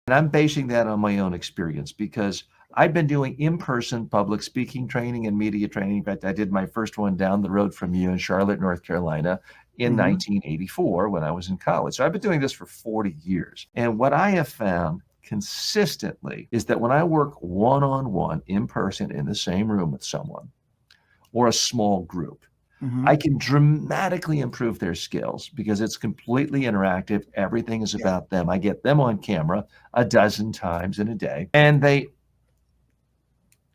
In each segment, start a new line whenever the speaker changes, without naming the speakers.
And I'm basing that on my own experience because I've been doing in-person public speaking training and media training. In fact, I did my first one down the road from you in Charlotte, North Carolina in
Hmm.
1984 when I was in college. So I've been doing this for 40 years. And what I have found consistently is that when I work one-on-one in person in the same room with someone or a small group, I
Hmm.
can dramatically improve their skills because it's completely interactive. Everything is
Yeah.
about them. I get them on camera a dozen times in a day, and they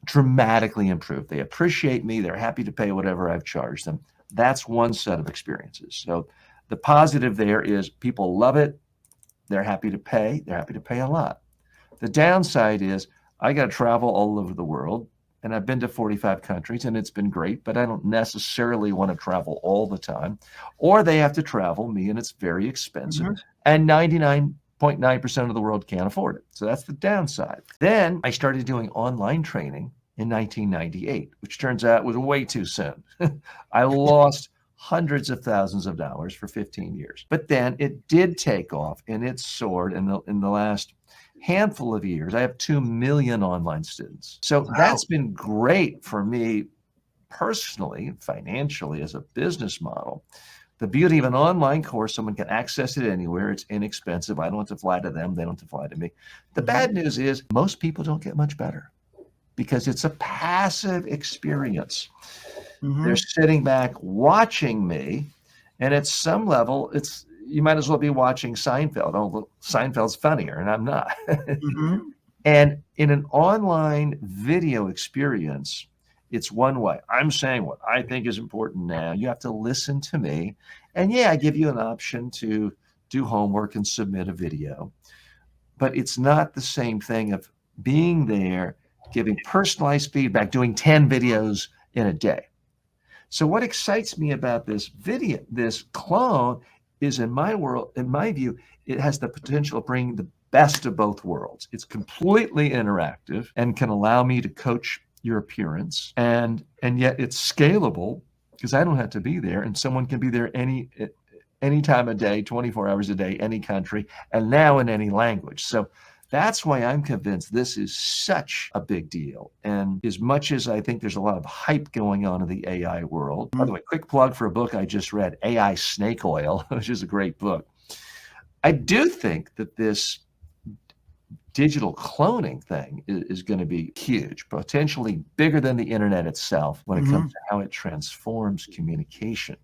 dramatically improve. They appreciate me. They're happy to pay whatever I've charged them. That's one set of experiences. So the positive there is people love it. They're happy to pay. They're happy to pay a lot. The downside is I got to travel all over the world, and I've been to 45 countries, and it's been great, but I don't necessarily want to travel all the time. Or they have to travel me, and it's very expensive.
Hmm.
And 99.9% of the world can't afford it. So that's the downside. Then I started doing online training in 1998, which turns out was way too soon. I lost hundreds of thousands of dollars for 15 years. But then it did take off and it soared in the last handful of years. I have 2 million online students. So
Wow.
that's been great for me personally, financially, as a business model. The beauty of an online course, someone can access it anywhere. It's inexpensive. I don't have to fly to them. They don't have to fly to me. The
Hmm.
bad news is most people don't get much better because it's a passive experience. They're
Hmm.
sitting back watching me, and at some level, it's you might as well be watching Seinfeld. Oh, Seinfeld's funnier, and I'm not.
Hmm.
And in an online video experience, it's one way. I'm saying what I think is important now. You have to listen to me. And yeah, I give you an option to do homework and submit a video, but it's not the same thing of being there, giving personalized feedback, doing 10 videos in a day. So what excites me about this video, this clone, is in my world, in my view, it has the potential of bringing the best of both worlds. It's completely interactive and can allow me to coach your appearance, and yet it's scalable because I don't have to be there, and someone can be there any time of day, 24 hours a day, any country, and now in any language. So that's why I'm convinced this is such a big deal. And as much as I think there's a lot of hype going on in the AI world, by the way, quick plug for a book I just read, AI Snake Oil, which is a great book. I do think that this digital cloning thing is going to be huge, potentially bigger than the internet itself when it comes
Hmm.
to how it transforms communication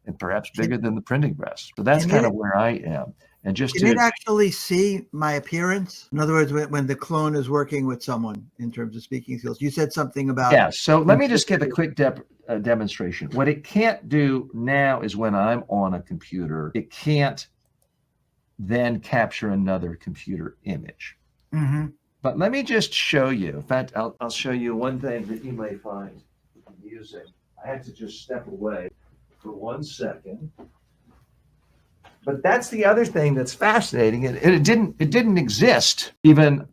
and perhaps
Can,
bigger than the printing press. So that's
can
kind of
it
where I am. And just
can it
to
actually see my appearance? In other words, when the clone is working with someone in terms of speaking skills, you said something about.
Yeah, so let me just give a quick demonstration. What it can't do now is when I'm on a computer, it can't then capture another computer image.
Hmm.
But let me just show you. In fact, I'll show you one thing that you may find amusing. I had to just step away for 1 second. But that's the other thing that's fascinating. And it didn't exist even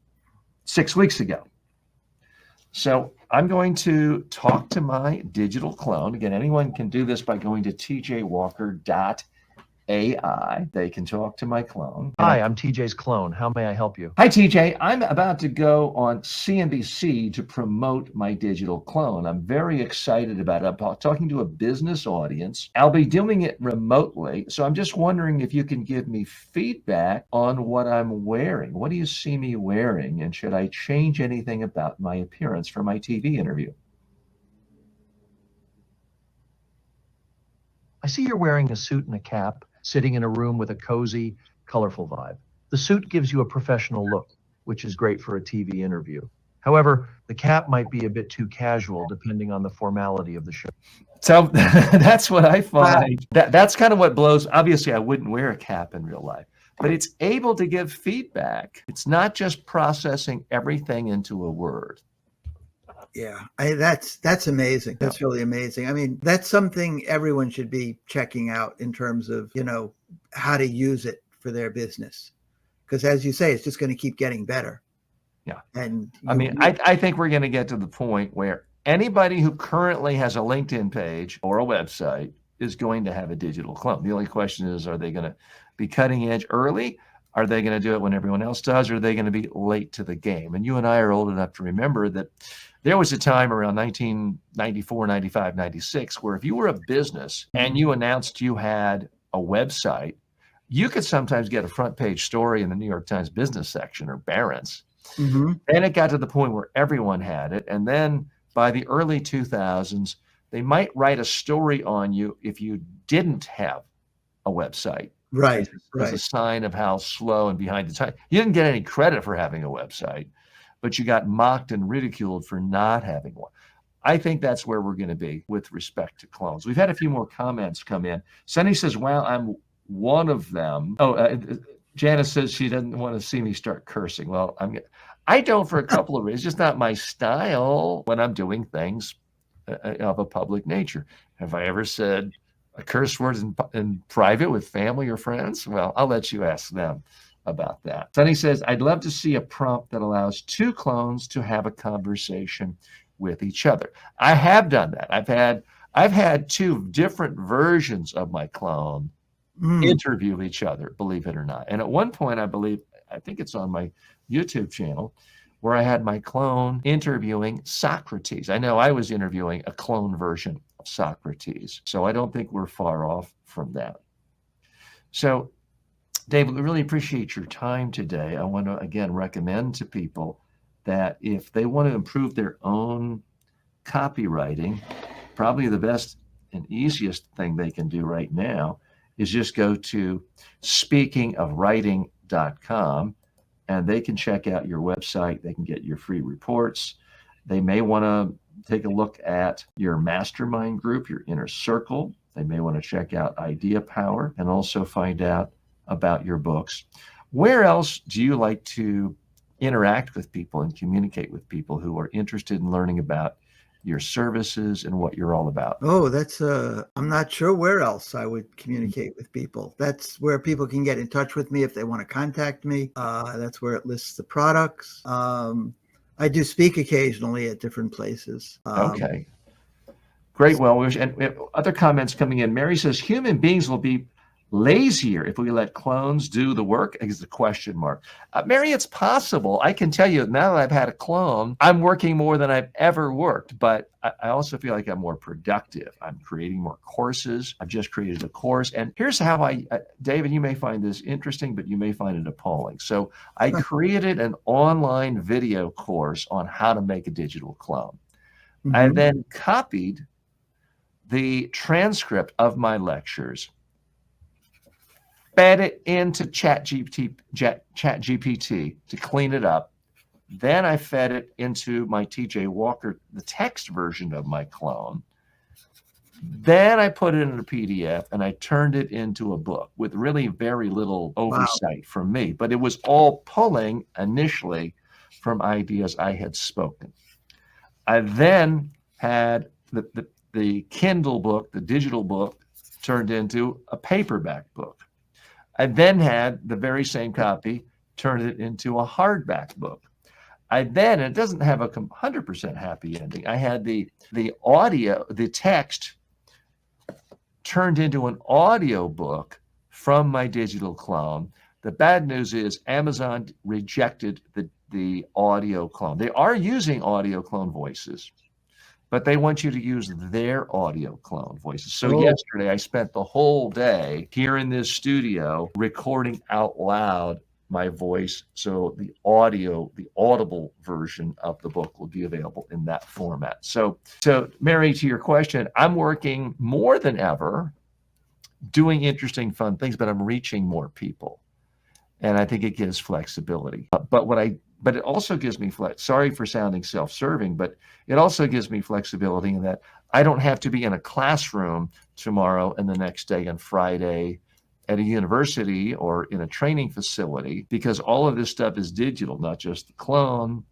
6 weeks ago. So I'm going to talk to my digital clone. Again, anyone can do this by going to tjwalker.ai. They can talk to my clone.
Hi, I'm TJ's clone. How may I help you?
Hi, TJ. I'm about to go on CNBC to promote my digital clone. I'm very excited about it. I'm talking to a business audience. I'll be doing it remotely. So I'm just wondering if you can give me feedback on what I'm wearing. What do you see me wearing? And should I change anything about my appearance for my TV interview?
I see you're wearing a suit and a cap, sitting in a room with a cozy, colorful vibe. The suit gives you a professional look, which is great for a TV interview. However, the cap might be a bit too casual depending on the formality of the show.
So that's what I
Wow.
find. That's kind of what blows. Obviously, I wouldn't wear a cap in real life, but it's able to give feedback. It's not just processing everything into a word.
Yeah, that's amazing.
Yeah.
That's really amazing. I mean, that's something everyone should be checking out in terms of, how to use it for their business. Because as you say, it's just going to keep getting better.
Yeah.
And
I mean, I think we're going to get to the point where anybody who currently has a LinkedIn page or a website is going to have a digital clone. The only question is, are they going to be cutting edge early? Are they going to do it when everyone else does? Or are they going to be late to the game? And you and I are old enough to remember that there was a time around 1994, 95, 96, where if you were a business and you announced you had a website, you could sometimes get a front page story in the New York Times business section or Barron's.
Mm-hmm.
Then it got to the point where everyone had it. And then by the early 2000s, they might write a story on you if you didn't have a website.
Right,
As a sign of how slow and behind the time. You didn't get any credit for having a website, but you got mocked and ridiculed for not having one. I think that's where we're going to be with respect to clones. We've had a few more comments come in. Sunny says, "Well, I'm one of them." Janice says she doesn't want to see me start cursing. Well, I don't for a couple of reasons. It's just not my style when I'm doing things of a public nature. Have I ever said a curse word in private with family or friends? Well, I'll let you ask them about that. Sunny says, "I'd love to see a prompt that allows two clones to have a conversation with each other." I have done that. I've had two different versions of my clone interview each other, believe it or not. And at one point, I think it's on my YouTube channel, where I had my clone interviewing Socrates. I know I was interviewing a clone version of Socrates, so I don't think we're far off from that. So, David, we really appreciate your time today. I want to, again, recommend to people that if they want to improve their own copywriting, probably the best and easiest thing they can do right now is just go to speakingofwriting.com, and they can check out your website. They can get your free reports. They may want to take a look at your mastermind group, your inner circle. They may want to check out Idea Power and also find out about your books. Where else do you like to interact with people and communicate with people who are interested in learning about your services and what you're all about?
Oh, I'm not sure where else I would communicate with people. That's where people can get in touch with me if they want to contact me. That's where it lists the products. I do speak occasionally at different places.
Okay. Great. Well, and we have other comments coming in. Mary says, "Human beings will be lazier if we let clones do the work?" Is the question mark. Mary, it's possible. I can tell you now that I've had a clone, I'm working more than I've ever worked, but I also feel like I'm more productive. I'm creating more courses. I've just created a course. And here's how David, you may find this interesting, but you may find it appalling. So I created an online video course on how to make a digital clone. I then copied the transcript of my lectures, fed it into ChatGPT to clean it up. Then I fed it into my TJ Walker, the text version of my clone. Then I put it in a PDF and I turned it into a book with really very little oversight from me. But it was all pulling initially from ideas I had spoken. I then had the Kindle book, the digital book, turned into a paperback book. I then had the very same copy, turned it into a hardback book. It doesn't have a 100% happy ending. I had the audio, the text turned into an audio book from my digital clone. The bad news is Amazon rejected the audio clone. They are using audio clone voices, but they want you to use their audio clone voices. So yesterday I spent the whole day here in this studio recording out loud my voice. So the audible version of the book will be available in that format. So Mary, to your question, I'm working more than ever doing interesting, fun things, but I'm reaching more people. And I think it gives flexibility. But it also gives me sorry for sounding self-serving, but it also gives me flexibility in that I don't have to be in a classroom tomorrow and the next day and Friday at a university or in a training facility, because all of this stuff is digital, not just the clone,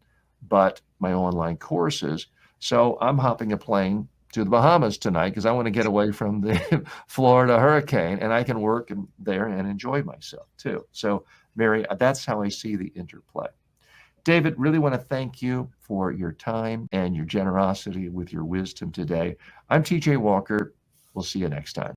but my online courses. So I'm hopping a plane to the Bahamas tonight because I want to get away from the Florida hurricane, and I can work there and enjoy myself too. So Mary, that's how I see the interplay. David, really want to thank you for your time and your generosity with your wisdom today. I'm TJ Walker. We'll see you next time.